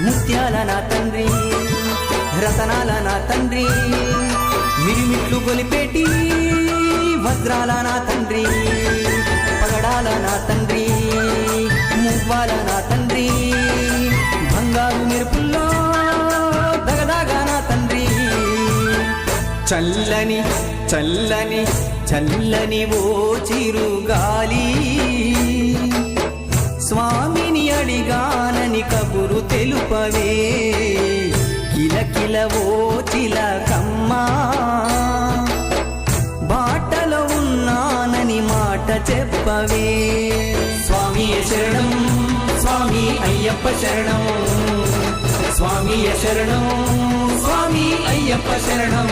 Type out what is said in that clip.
ముత్యాల నా తండ్రి రతనాల నా తండ్రి మిరిమిట్లు గొలిపేటి వజ్రాల నా తండ్రి పగడాల నా తండ్రి మువ్వాల నా తండ్రి బంగారు మెరుపుల్లో దగదాగా నా తండ్రి చల్లని చల్లని చల్లని ఓ చిరుగాలి స్వామిని అడిగానని కబురు తెలుపవే కిలకిల ఓ చిలకమ్మా బాటలో ఉన్నానని మాట చెప్పవే స్వామి శరణం స్వామి అయ్యప్ప శరణం స్వామి శరణం స్వామి అయ్యప్ప శరణం